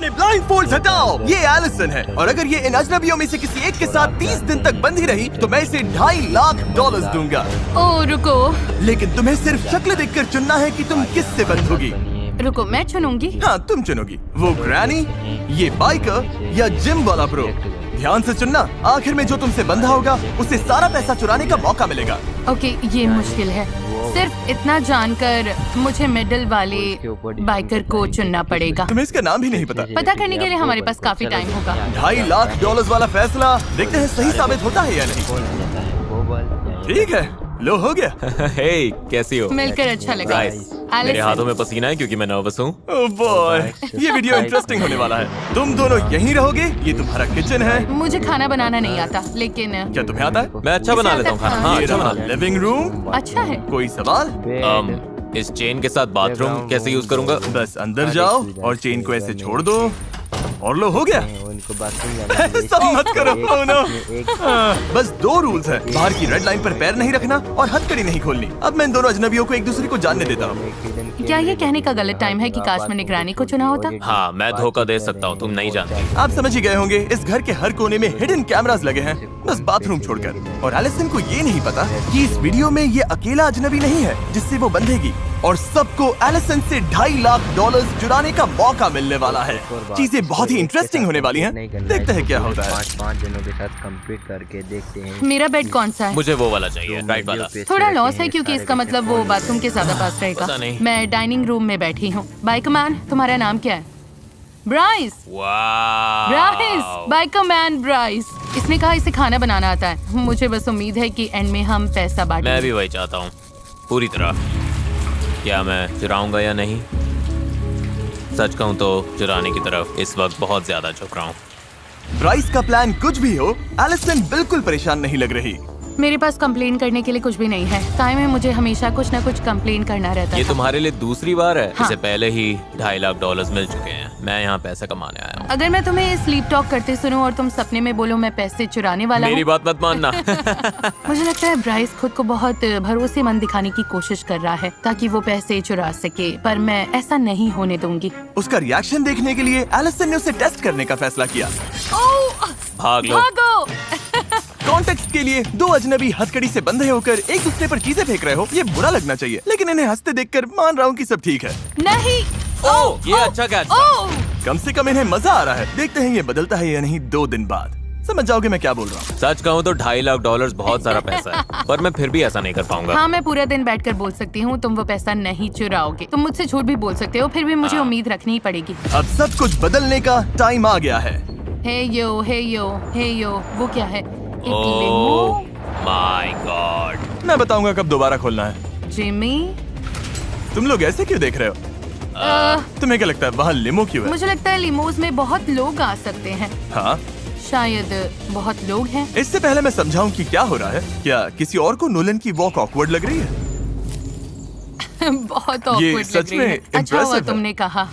अपने blind folds हटाओ। ये एलिसन है और अगर ये इन अजनबियों में से किसी एक के साथ 30 दिन तक बंधी रही तो मैं इसे $2.5 लाख दूंगा। ओ रुको लेकिन तुम्हें सिर्फ शक्ल देखकर चुनना है कि तुम किससे बंधोगी। रुको, मैं चुनूंगी। हाँ तुम चुनोगी, वो ग्रैनी, ये बाइकर या जिम वाला ब्रो। ध्यान से चुनना, आखिर में जो तुमसे बंधा होगा उसे सारा पैसा चुराने का मौका मिलेगा। ओके, ये मुश्किल है। सिर्फ इतना जानकर मुझे मिडिल वाले बाइकर को चुनना पड़ेगा। तुम्हें इसका नाम भी नहीं पता करने के लिए हमारे पास काफी टाइम होगा। $2.5 लाख वाला फैसला देखते हैं सही साबित होता है या नहीं। ठीक है, लो हो गया। हे, कैसी हो? मिलकर अच्छा लगा। मेरे हाथों में पसीना है क्योंकि मैं नर्वस हूँ। ओह बॉय, ये वीडियो इंटरेस्टिंग होने वाला है। तुम दोनों यहीं रहोगे, ये तुम्हारा किचन है। मुझे खाना बनाना नहीं आता, लेकिन क्या तुम्हें आता है? मैं अच्छा बना लेता हूँ खाना। हाँ, ये अच्छा रहा बना। Living room. अच्छा है। कोई सवाल? इस चेन के साथ बाथरूम कैसे यूज करूंगा? बस अंदर जाओ और चेन को ऐसे छोड़ दो और लो हो गया। उनको बाथरूम सब मत करो। Oh no। बस 2 रूल्स हैं, बाहर की रेड लाइन पर पैर नहीं रखना और हथकड़ी नहीं खोलनी। अब मैं इन दोनों अजनबियों को एक दूसरे को जानने देता हूँ। क्या ये कहने का गलत टाइम है कि काश मैंने ग्रैनी को चुना होता? हाँ, मैं धोखा दे सकता हूँ, तुम नहीं जानती। आप समझ ही गए होंगे, इस घर के हर कोने में हिडन कैमरास लगे हैं, बस बाथरूम छोड़कर। और एलिसन को ये नहीं पता कि इस वीडियो में ये अकेला अजनबी नहीं है जिससे वो बंधेगी, और सबको एलिसन से $2.5 लाख जुराने का मौका मिलने वाला है। चीजें बहुत ही इंटरेस्टिंग होने वाली हैं। देखते हैं क्या होता है। 5 जनों के साथ कंप्लीट करके देखते हैं। मेरा बेड कौन सा है? मुझे वो वाला चाहिए, राइट वाला। थोड़ा लॉस है क्योंकि इसका मतलब वो बाथरूम के ज्यादा पास रहेगा। पता नहीं। मैं डाइनिंग रूम में बैठी हूँ। बाइकर मैन, तुम्हारा नाम क्या है? ब्राइस। वाह, ब्राइस, बाइकर मैन ब्राइस। इसने कहा इसे खाना बनाना आता है। मुझे बस उम्मीद है कि एंड में हम पैसा बांटेंगे। मैं भी वही चाहता हूँ, पूरी तरह। क्या मैं चुराऊंगा या नहीं? सच कहूँ तो चुराने की तरफ इस वक्त बहुत ज्यादा झुक रहा हूँ। ब्राइस का प्लान कुछ भी हो, एलिसन बिल्कुल परेशान नहीं लग रही। मेरे पास कंप्लेन करने के लिए कुछ भी नहीं है। टाइम में मुझे हमेशा कुछ न कुछ कंप्लेन करना रहता ये था। तुम्हारे लिए दूसरी बार है। हाँ। इससे पहले ही $2.5 लाख मिल चुके हैं। मैं यहाँ पैसा कमाने आया हूँ। अगर मैं तुम्हें स्लीप टॉक करते सुनूं और तुम सपने में बोलो मैं पैसे चुराने वाला मेरी हूँ। बात मत मानना। मुझे लगता है ब्राइस खुद को बहुत भरोसेमंद दिखाने की कोशिश कर रहा है ताकि वो पैसे चुरा सके, पर मैं ऐसा नहीं होने दूंगी। उसका रिएक्शन देखने के लिए एलिसन ने उसे टेस्ट करने का फैसला किया। ओह, भाग लो। भागो। कॉन्टेक्स्ट के लिए 2 अजनबी हथकड़ी से बंधे होकर एक दूसरे पर चीजें फेंक रहे हो, ये बुरा लगना चाहिए, लेकिन इन्हें हंसते देखकर मान रहा हूँ कि सब ठीक है। नहीं। ओह, ये अच्छा कैच था। ओह, कम से कम इन्हें मजा आ रहा है। देखते हैं ये बदलता है या नहीं 2 दिन बाद। समझ जाओगे मैं क्या बोल रहा हूँ। सच कहूँ तो $2.5 लाख बहुत सारा पैसा है, पर मैं फिर भी ऐसा नहीं कर पाऊंगा। हाँ, मैं पूरा दिन बैठकर बोल सकती हूँ तुम वो पैसा नहीं चुराओगे। तुम मुझसे झूठ भी बोल सकते हो, फिर भी मुझे उम्मीद रखनी ही पड़ेगी। अब सब कुछ बदलने का टाइम आ गया है। हे यो, हे यो, हे यो, वो क्या है? एक ओह लिमो? My God. मैं बताऊंगा कब दोबारा खोलना है। जिमी? तुम लोग ऐसे क्यों देख रहे हो? तुम्हें क्या लगता है वहाँ लिमो क्यों है? मुझे लगता है लिमोज में बहुत लोग आ सकते हैं। हाँ, शायद बहुत लोग हैं। इससे पहले मैं समझाऊं कि क्या हो रहा है। क्या किसी और को नोलन की वॉक ऑकवर्ड लग रही है? बहुत awkward सच लग रही में है। अच्छा हुआ impressive है। तुमने कहा।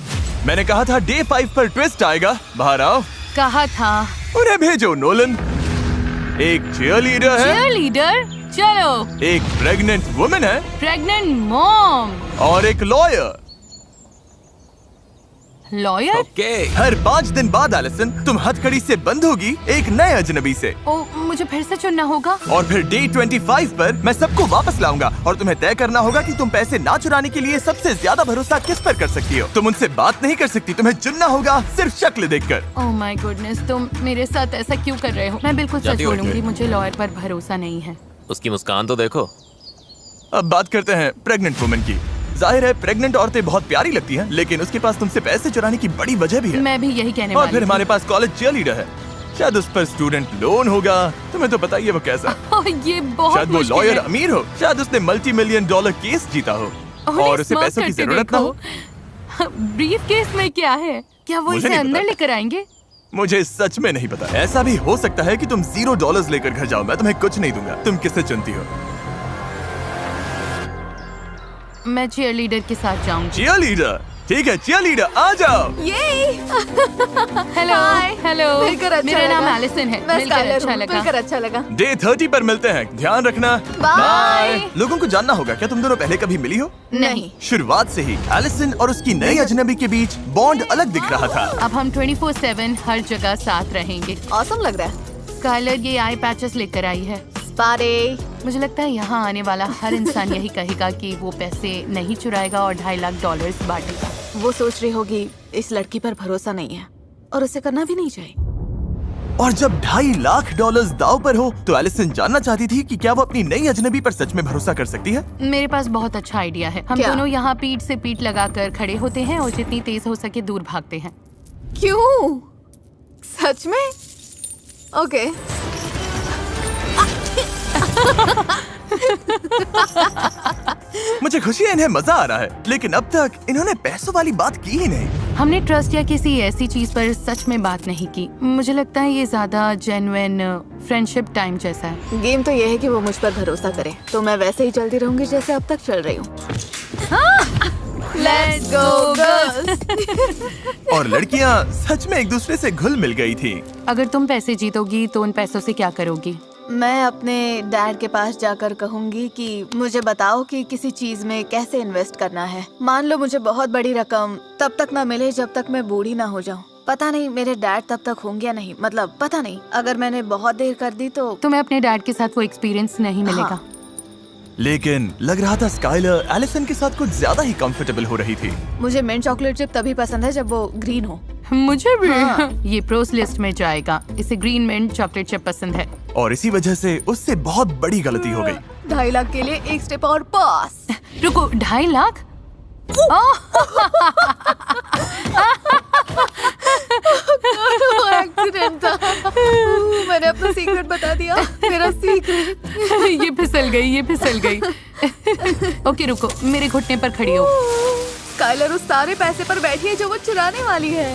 मैंने कहा था डे 5 पर ट्विस्ट आएगा। बाहर आओ, कहा था। उन्हें भेजो। नोलन एक चीयरलीडर है, चीयरलीडर? चलो। एक प्रेग्नेंट वुमन है प्रेग्नेंट मॉम। और एक लॉयर। लॉयर? ओके। हर 5 दिन बाद एलिसन तुम हथकड़ी से बंधोगी एक नए अजनबी से, ओ, मुझे फिर से चुनना होगा। और फिर डे 25 पर मैं सबको वापस लाऊंगा और तुम्हें तय करना होगा कि तुम पैसे ना चुराने के लिए सबसे ज्यादा भरोसा किस पर कर सकती हो। तुम उनसे बात नहीं कर सकती, तुम्हें चुनना होगा सिर्फ शक्ल देखकर। ओह माय गुडनेस, तुम मेरे साथ ऐसा क्यों कर रहे हो? मैं बिल्कुल सच जाती हो बोलूंगी, क्या? मुझे लॉयर पर भरोसा नहीं है। उसकी मुस्कान तो देखो। अब बात करते हैं प्रेग्नेंट वुमन की। जाहिर है प्रेग्नेंट औरतें बहुत प्यारी लगती हैं, लेकिन उसके पास तुमसे पैसे चुराने की बड़ी वजह भी है। मैं भी यही कहने और वाली फिर थी। हमारे पास कॉलेज चीयरलीडर है, शायद उस पर स्टूडेंट लोन होगा। तुम्हें तो पता ही है वो कैसा है। ओह, ये बहुत शायद वो मुश्किल लॉयर है। अमीर हो, शायद उसने $multi-million केस जीता हो उन्हें और उसे स्मर्क पैसों की करते जरूरत ना हो। देखो। ब्रीफ केस में क्या है? क्या वो मुझे इसे नहीं अंदर पता। लेकर आएंगे? मुझे सच में नहीं पता। ऐसा भी हो सकता है कि तुम $0 लेकर घर जाओ, मैं तुम्हें कुछ नहीं दूंगा। तुम किसे चुनती हो? मैं चीयरलीडर के साथ जाऊंगी। चीयरलीडर? ठीक है cheerleader, आ जाओ। Hello Hi. हेलो मिलकर अच्छा मेरा नाम लगा। एलिसन है। मैं मिलकर स्काइलर अच्छा हूँ, लगा। मिलकर अच्छा लगा। डे 30 पर मिलते हैं, ध्यान रखना। Bye. लोगों को जानना होगा, क्या तुम दोनों पहले कभी मिली हो? नहीं। शुरुआत से ही एलिसन और उसकी नई अजनबी के बीच बॉन्ड अलग दिख रहा था। अब हम 24/7 हर जगह साथ रहेंगे। ऑसम लग रहा है। स्काइलर ये आई पैचेस लेकर आई है। स्पारे। मुझे लगता है यहाँ आने वाला हर इंसान यही कहेगा कि वो पैसे नहीं चुराएगा और $2.5 लाख बांटेगा। वो सोच रही होगी इस लड़की पर भरोसा नहीं है और उसे करना भी नहीं चाहिए। और जब $2.5 लाख दाव पर हो तो एलिसन जानना चाहती थी कि क्या वो अपनी नई अजनबी पर सच में भरोसा कर सकती है। मेरे पास बहुत अच्छा आइडिया है। हम क्या? दोनों यहाँ पीठ से पीठ लगाकर खड़े होते हैं और जितनी तेज हो सके दूर भागते हैं। क्यों? सच में? ओके। मुझे खुशी है इन्हें मजा आ रहा है, लेकिन अब तक इन्होंने पैसों वाली बात की ही नहीं। हमने ट्रस्ट या किसी ऐसी चीज पर सच में बात नहीं की। मुझे लगता है ये ज्यादा जेन्युइन फ्रेंडशिप टाइम जैसा है। गेम तो ये है कि वो मुझ पर भरोसा करे, तो मैं वैसे ही चलती रहूंगी जैसे अब तक चल रही हूँ। Let's go girls। और लड़कियाँ सच में एक दूसरे से घुल मिल गई थी। अगर तुम पैसे जीतोगी तो उन पैसों से क्या करोगी? मैं अपने डैड के पास जाकर कहूंगी कि मुझे बताओ कि किसी चीज में कैसे इन्वेस्ट करना है। मान लो मुझे बहुत बड़ी रकम तब तक ना मिले जब तक मैं बूढ़ी ना हो जाऊं। पता नहीं मेरे डैड तब तक होंगे या नहीं, मतलब पता नहीं। अगर मैंने बहुत देर कर दी तो तुम्हें अपने डैड के साथ वो एक्सपीरियंस नहीं मिलेगा। लेकिन लग रहा था स्काइलर एलिसन के साथ कुछ ज्यादा ही कंफर्टेबल हो रही थी। मुझे मिंट चॉकलेट चिप तभी पसंद है जब वो ग्रीन हो। मुझे भी हाँ। ये प्रोस लिस्ट में जाएगा। इसे ग्रीन मिंट चॉकलेट चिप पसंद है। और इसी वजह से उससे बहुत बड़ी गलती हो गई। 2.5 लाख के लिए एक स्टेप और पास। रुको, 2.5 लाख? एक्सीडेंट था। मैंने अपना सीक्रेट बता दिया। मेरा सीक्रेट। ये फिसल गई। ओके रुको, मेरे घुटने पर खड़ी हो। स्काइलर उस सारे पैसे पर बैठी है जो वो चुराने वाली है।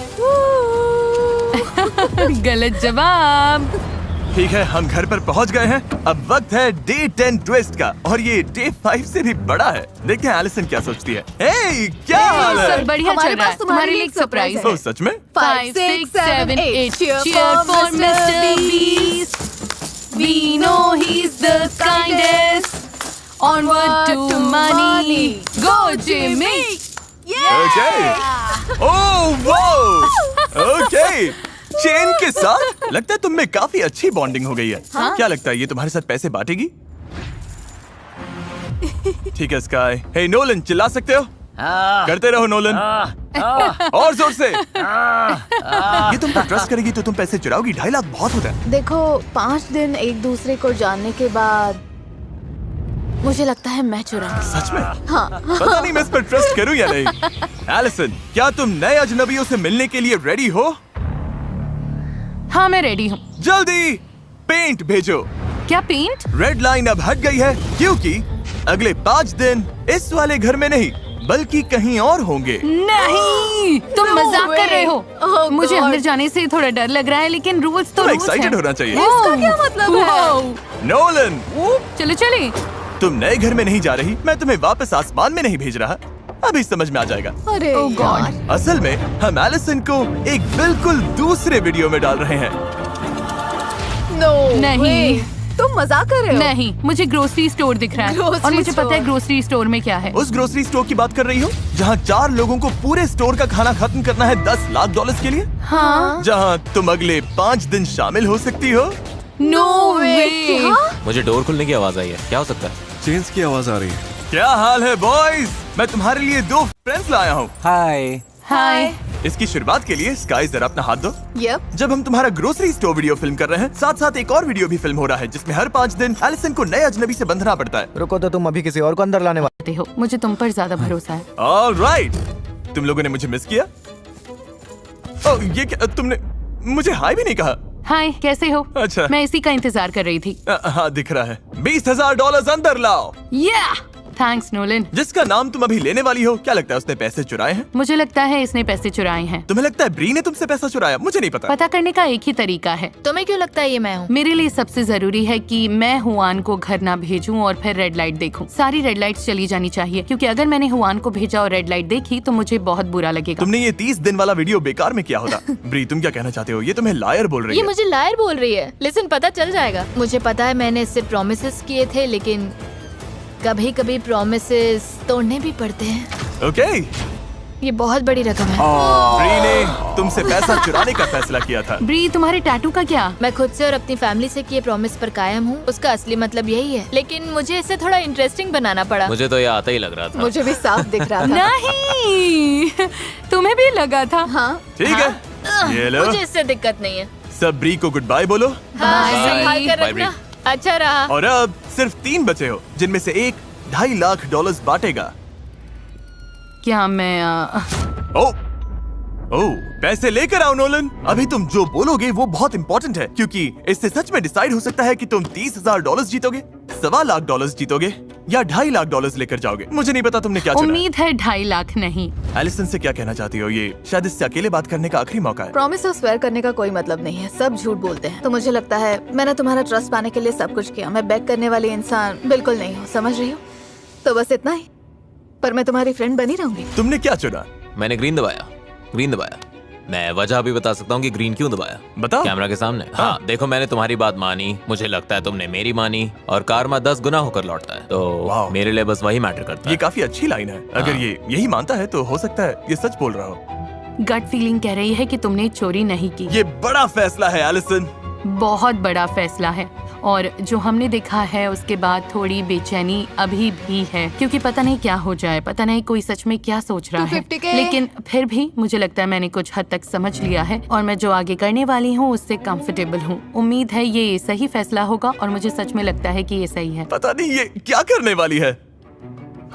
गलत जवाब। ठीक है, हम घर पर पहुंच गए हैं। अब वक्त है डे 10 ट्विस्ट का, और ये डे 5 से भी बड़ा है। देखते हैं एलिसन क्या सोचती है। हे, क्या हाल है? सब बढ़िया हमारे चल रहा है। पास तुम्हारे लिए एक सरप्राइज surprise है। ओ, सच में? 5, 6, 7, 8 Cheer Cheer for for Mr. Mr. Beast. We know he's the kindest. Onward to money. Go Jimmy. Okay. Oh, वो। ओके। चेन के साथ लगता है तुम में काफी अच्छी बॉन्डिंग हो गई है। क्या लगता है ये तुम्हारे साथ पैसे बांटेगी? ठीक है स्काई। हे नोलन, चिल्ला सकते हो? करते रहो नोलन। और जोर से। ये तुम पर ट्रस्ट करेगी तो तुम पैसे चुराओगी? 2.5 लाख बहुत होता है। देखो, 5 दिन एक दूसरे को जानने के बाद मुझे लगता है मैं चुराऊंगी। सच में? हाँ। पता नहीं मैं इस पर ट्रस्ट करूं या नहीं। एलिसन, क्या तुम नए अजनबियों से मिलने के लिए रेडी हो? हाँ, मैं रेडी हूँ। जल्दी पेंट भेजो। क्या पेंट? रेड लाइन अब हट गई है क्योंकि अगले 5 दिन इस वाले घर में नहीं बल्कि कहीं और होंगे। नहीं, तुम No मजाक कर way. रहे हो। Oh मुझे God. अंदर जाने से थोड़ा डर लग रहा है, लेकिन रूल्स तो तुम्हें रूल्स हैं। excited होना चाहिए। इसका क्या मतलब है? Wow. नोलन, चलो चले। तुम नए घर में नहीं जा रही, मैं तुम्हें वापस आसमान में नहीं भेज रहा। अभी समझ में आ जाएगा। अरे Oh God. यार। असल में हम एलिसन को एक बिल्कुल दूसरे वीडियो में डाल रहे हैं। No नहीं। way. तुम मजाक कर रहे हो? नहीं, मुझे ग्रोसरी स्टोर दिख रहा है। Grocery और मुझे पता है store. ग्रोसरी स्टोर में क्या है। उस ग्रोसरी स्टोर की बात कर रही हो जहाँ 4 लोगों को पूरे स्टोर का खाना खत्म करना है $10 लाख के लिए? हाँ। जहाँ तुम अगले 5 दिन शामिल हो सकती हो। नो वे। क्या? मुझे डोर खुलने की आवाज आई है, क्या हो सकता है? चेन्स की आवाज आ रही है। क्या हाल है बॉयज? मैं तुम्हारे लिए 2 फ्रेंड्स लाया हूँ। हाय। हाय। इसकी शुरुआत के लिए स्काई जरा अपना हाथ दो। Yep. जब हम तुम्हारा ग्रोसरी स्टोर वीडियो फिल्म कर रहे हैं, साथ साथ एक और वीडियो भी फिल्म हो रहा है जिसमें हर 5 दिन एलिसन को नए अजनबी से बंधना पड़ता है। रुको तो तुम अभी किसी और को अंदर लाने वाले हो, मुझे तुम पर ज्यादा भरोसा है। ऑलराइट, तुम लोगों ने मुझे मिस किया। ओह, ये क्या, तुमने मुझे हाय भी नहीं कहा। हाय, कैसे हो? अच्छा। मैं इसी का इंतजार कर रही थी। हाँ, दिख रहा है। $20,000 अंदर लाओ। या थैंक्स नोलन। जिसका नाम तुम अभी लेने वाली हो, क्या लगता है उसने पैसे चुराए हैं? मुझे लगता है इसने पैसे चुराए हैं। तुम्हें लगता है ब्री ने तुमसे पैसा चुराया? मुझे नहीं पता। पता करने का एक ही तरीका है। तुम्हें क्यों लगता है ये मैं हूँ? मेरे लिए सबसे जरूरी है कि मैं हुआन को घर ना भेजूं और फिर रेड लाइट देखूं। सारी रेड लाइट्स चली जानी चाहिए, क्योंकि अगर मैंने हुआन को भेजा और रेड लाइट देखी तो मुझे बहुत बुरा लगेगा। तुमने ये 30 दिन वाला वीडियो बेकार में किया होता। ब्री, तुम क्या कहना चाहते हो? ये तुम्हें लायर बोल रही ये है। मुझे लायर बोल रही है। लिसन, पता चल जाएगा। मुझे पता है मैंने इससे प्रॉमिसेस किए थे, लेकिन कभी कभी प्रॉमिसेस तोड़ने भी पड़ते हैं। ओके। ये बहुत बड़ी रकम है। ब्री ने तुमसे पैसा चुराने का फैसला किया था। ब्री, तुम्हारे टैटू का क्या? मैं खुद से और अपनी फैमिली से किए प्रॉमिस पर कायम हूँ। उसका असली मतलब यही है, लेकिन मुझे इसे थोड़ा इंटरेस्टिंग बनाना पड़ा। मुझे तो ये आता ही लग रहा था। मुझे भी साफ दिख रहा था। नहीं, तुम्हें भी लगा था? हाँ, ठीक है, ये लो। मुझे इससे दिक्कत नहीं है। सब ब्री को गुड बाय बोलो। हाँ, Bye. संभाल कर Bye, रखना। अच्छा रहा। और अब सिर्फ 3 बचे हो, जिनमें से एक $2.5 लाख बांटेगा। क्या मैं ओ पैसे लेकर आओ नोलन। अभी तुम जो बोलोगे वो बहुत इंपॉर्टेंट है, क्योंकि इससे सच में डिसाइड हो सकता है कि तुम $30,000 जीतोगे, $1.25 लाख जीतोगे या $2.5 लाख लेकर जाओगे। मुझे नहीं पता तुमने क्या चुना है। उम्मीद है 2.5 लाख नहीं। एलिसन से क्या कहना चाहती हो? ये शायद इससे अकेले बात करने का आखिरी मौका है। प्रॉमिस और स्वेयर करने का कोई मतलब नहीं है, सब झूठ बोलते हैं। तो मुझे लगता है मैंने तुम्हारा ट्रस्ट पाने के लिए सब कुछ किया। मैं बैक करने वाली इंसान बिल्कुल नहीं हूँ, समझ रही हो? तो बस इतना ही, पर मैं तुम्हारी फ्रेंड बनी रहूंगी। तुमने क्या चुना? मैंने ग्रीन दबाया। मैं वजह भी बता सकता हूँ कि ग्रीन क्यों दबाया। बताओ। कैमरा के सामने। हाँ, देखो, मैंने तुम्हारी बात मानी, मुझे लगता है तुमने मेरी मानी, और कार्मा 10 गुना होकर लौटता है। तो वाह। मेरे लिए बस वही मैटर करता ये है। काफी अच्छी लाइन है। अगर हाँ। ये यही मानता है तो हो सकता है ये सच बोल रहा हो। गट फीलिंग कह रही है कि तुमने चोरी नहीं की। ये बड़ा फैसला है एलिसन। बहुत बड़ा फैसला है, और जो हमने देखा है उसके बाद थोड़ी बेचैनी अभी भी है, क्योंकि पता नहीं क्या हो जाए, पता नहीं कोई सच में क्या सोच रहा है। 250K। लेकिन फिर भी मुझे लगता है मैंने कुछ हद तक समझ लिया है, और मैं जो आगे करने वाली हूँ उससे कंफर्टेबल हूँ। उम्मीद है ये सही फैसला होगा, और मुझे सच में लगता है कि ये सही है। पता नहीं ये क्या करने वाली है।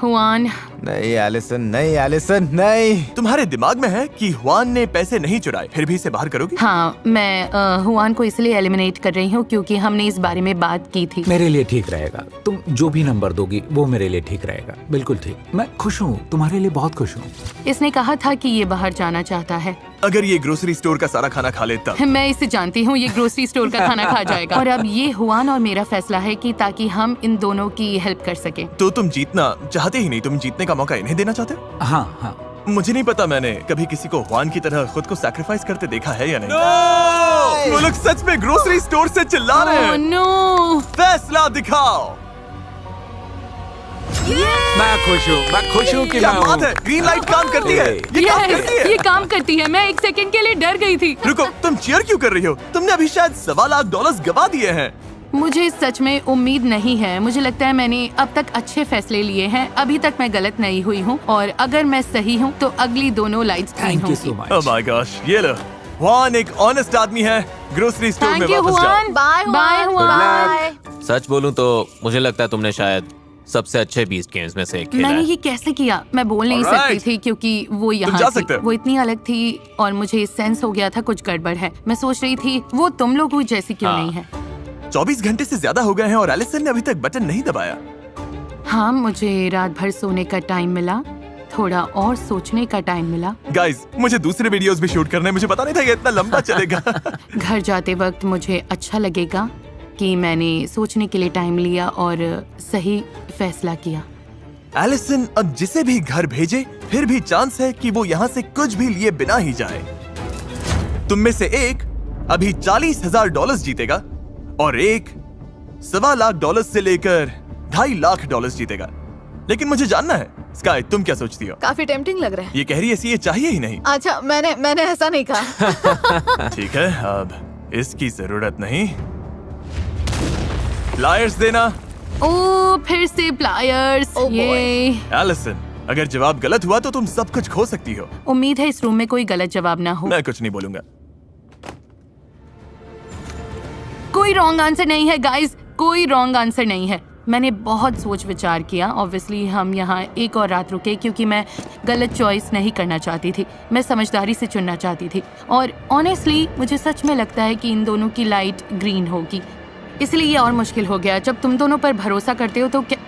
हुआन, नहीं एलिसन, नहीं एलिसन, नहीं। तुम्हारे दिमाग में है कि हुआन ने पैसे नहीं चुराए, फिर भी इसे बाहर करोगी? हाँ, मैं हुआन को इसलिए एलिमिनेट कर रही हूँ क्योंकि हमने इस बारे में बात की थी। मेरे लिए ठीक रहेगा। तुम जो भी नंबर दोगी वो मेरे लिए ठीक रहेगा। बिल्कुल ठीक। मैं खुश हूँ, तुम्हारे लिए बहुत खुश हूँ। इसने कहा था कि ये बाहर जाना चाहता है। अगर ये ग्रोसरी स्टोर का सारा खाना खा ले तब। मैं इसे जानती हूँ, ये ग्रोसरी स्टोर का खाना खा जाएगा। और अब ये हुआन और मेरा फैसला है कि ताकि हम इन दोनों की हेल्प कर सके। तो तुम जीतना चाहते ही नहीं, तुम जीतने का मौका इन्हें देना चाहते हो? हाँ हाँ। मुझे नहीं पता मैंने कभी किसी को हुआन की तरह खुद को सैक्रिफाइस करते देखा है या नहीं। वो लोग सच में ग्रोसरी स्टोर से चिल्ला रहे ओह हैं। नो! फैसला दिखाओ। मैं खुश हूँ कि क्या मैं बात है, ग्रीन लाइट काम करती है। ये काम Yes, करती है। ये काम करती है। मैं एक सेकंड के लिए डर गई थी। रुको, तुम चीयर क्यों कर रही हो? तुमने अभी शायद $1.25 लाख गवा दिए हैं। मुझे सच में उम्मीद नहीं है। मुझे लगता है मैंने अब तक अच्छे फैसले लिए हैं। अभी तक मैं गलत नहीं हुई हूँ, और अगर मैं सही हूँ तो अगली दोनों lights green thank you so होंगी। ओह मच। माय गॉश, ये लो। हुआन एक ऑनेस्ट आदमी है। ग्रोसरी स्टोर में थैंक यू वापस जाओ। हुआन। Bye bye Juan. सच बोलूं तो मुझे लगता है तुमने शायद सबसे अच्छे बीस्ट गेम्स में से एक खेला मैंने है। ये कैसे किया? मैं बोल नहीं Alright. सकती थी क्योंकि वो यहाँ जा थी। सकते हो। वो इतनी अलग थी और मुझे सेंस हो गया था कुछ गड़बड़ है। मैं सोच रही थी वो तुम लोगों जैसी क्यों हाँ। नहीं है। 24 घंटे से ज्यादा हो गए हैं और एलिसन ने अभी तक बटन नहीं दबाया। हाँ, मुझे रात भर सोने का टाइम मिला, थोड़ा और सोचने का टाइम मिला। गाइस, मुझे दूसरे वीडियोस भी शूट करने हैं। मुझे पता नहीं था ये इतना लंबा चलेगा। घर जाते वक्त मुझे अच्छा लगेगा कि मैंने सोचने के लिए टाइम लिया और सही फैसला किया। एलिसन अब जिसे भी घर भेजे, फिर भी चांस है कि वो यहाँ से कुछ भी लिए बिना ही जाए। तुम में से एक अभी $40,000 जीतेगा और एक $1.25 लाख से लेकर $2.5 लाख जीतेगा। लेकिन मुझे जानना है, स्काई, तुम क्या सोचती हो? काफी टेम्पटिंग लग रहा है। ये कह रही है ये चाहिए ही नहीं। अच्छा, मैंने ऐसा नहीं कहा। ठीक है, अब इसकी जरूरत नहीं। प्लायर्स देना। ओ, फिर से प्लायर्स। Oh boy. ये एलिसन, अगर जवाब गलत हुआ तो तुम सब कुछ खो सकती हो। उम्मीद है इस रूम में कोई गलत जवाब ना हो। मैं कुछ नहीं बोलूंगा। कोई रॉन्ग आंसर नहीं है गाइस, कोई रॉन्ग आंसर नहीं है। मैंने बहुत सोच विचार किया। ऑब्वियसली हम यहाँ एक और रात रुके क्योंकि मैं गलत चॉइस नहीं करना चाहती थी। मैं समझदारी से चुनना चाहती थी, और ऑनेस्टली मुझे सच में लगता है कि इन दोनों की लाइट ग्रीन होगी। इसलिए ये और मुश्किल हो गया। जब तुम दोनों पर भरोसा करते हो तो क्या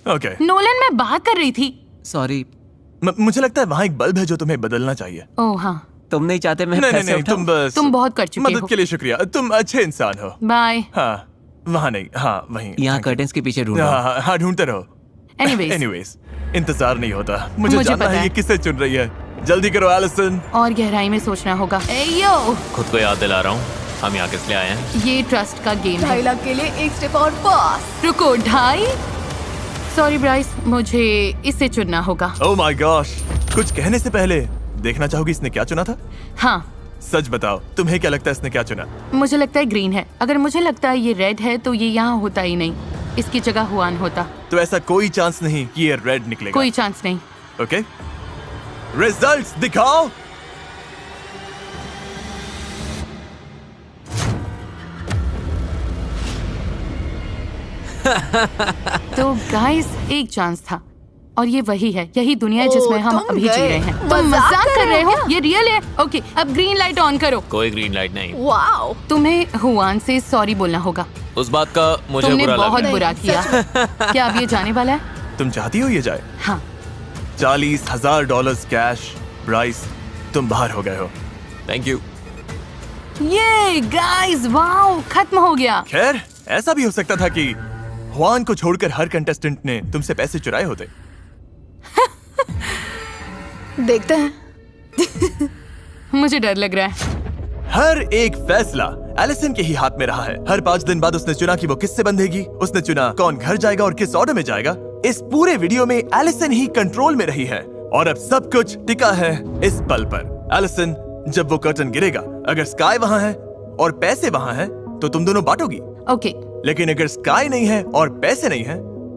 ओके नोलन मैं बात कर रही थी। सॉरी, मुझे लगता है वहाँ एक बल्ब है जो तुम्हें बदलना चाहिए। ओह हाँ, तुम नहीं चाहते मैं नहीं नहीं पैसे नहीं, उठाऊं? तुम बस तुम बहुत कर चुके मदद हो। के लिए शुक्रिया, तुम अच्छे इंसान हो। बाय। हाँ वहाँ नहीं, हाँ वहीं। यहाँ कर्टेन्स के पीछे ढूंढ रहा हूं। हाँ ढूंढते रहो। एनीवेज, एनीवेज, इंतजार नहीं होता। मुझे मुझे जानना पता है है। ये किसे चुन रही है। जल्दी करो एलिसन। और गहराई में सोचना होगा। एयो, खुद को याद दिला रहा हूँ, हम यहाँ किस लिए आए हैं। ये ट्रस्ट का गेम है। 2.5 लाख के लिए एक स्टेप और पास। रुको, 2.5? सॉरी ब्राइस, मुझे इसे चुनना होगा। ओह माय गॉश, कुछ कहने से पहले देखना चाहोगी इसने क्या चुना था? हाँ, सच बताओ, तुम्हें क्या लगता है इसने क्या चुना? मुझे लगता है ग्रीन है। अगर मुझे लगता है ये रेड है तो ये यहाँ होता ही नहीं, इसकी जगह हुआन होता। तो ऐसा कोई चांस नहीं कि ये रेड निकलेगा। कोई चांस नहीं। ओके, रिजल्ट्स दिखाओ। तो गाइस, एक चांस था और ये वही है, यही दुनिया है जिसमें हम तुम अभी जी गए। रहे हैं। तुम मजाक कर रहे हो? ये रियल है? ओके, अब ग्रीन लाइट ऑन करो। कोई ग्रीन लाइट नहीं। वाओ, तुम्हें हुआन से सॉरी बोलना होगा। उस बात का मुझे तुमने बुरा लग बहुत रहा है। बुरा किया। क्या अब ये जाने वाला है? तुम चाहती हो ये जाए? हाँ। $40,000 कैश। ब्राइस, तुम बाहर हो गए हो। Thank you. ये गाइस, वाओ, खत्म हो गया। खैर, ऐसा भी हो सकता था कि हुआन को छोड़कर हर कंटेस्टेंट ने तुमसे पैसे चुराए होते। देखते हैं। मुझे डर लग रहा है। हर एक फैसला एलिसन के ही हाथ में रहा है। हर 5 दिन बाद उसने चुना कि वो किससे बंधेगी, उसने चुना कौन घर जाएगा और किस ऑर्डर में जाएगा। इस पूरे वीडियो में एलिसन ही कंट्रोल में रही है और अब सब कुछ टिका है इस पल पर। एलिसन, जब वो कर्टन गिरेगा, अगर स्काई वहाँ है और पैसे वहाँ है तो तुम दोनों बांटोगी। ओके। लेकिन अगर स्काई नहीं है और पैसे नहीं है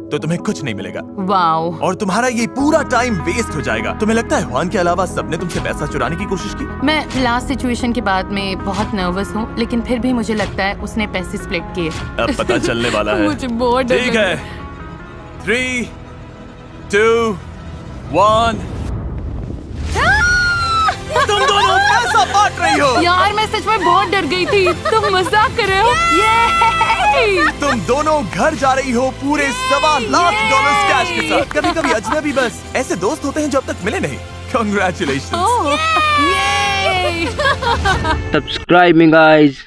तो तुम्हें कुछ नहीं मिलेगा वाओ। और तुम्हारा ये पूरा टाइम वेस्ट हो जाएगा। तुम्हें लगता है हुआन के अलावा सबने तुमसे पैसा चुराने की कोशिश की? मैं लास्ट सिचुएशन के बाद में बहुत नर्वस हूँ, लेकिन फिर भी मुझे लगता है उसने पैसे स्प्लिट किए। अब पता चलने वाला है। मुझे बहुत डर ठीक लग रहा है, 3, 2, 1। तुम दोनों पैसा बांट रही हो। यार, मैं सच में बहुत डर गई थी। तुम मजाक कर रहे हो? ये तुम दोनों घर जा रही हो पूरे $1.25 कैश के साथ। कभी कभी अजनबी बस ऐसे दोस्त होते हैं जो अब तक मिले नहीं। Congratulations. ओह, ये Subscribe me guys.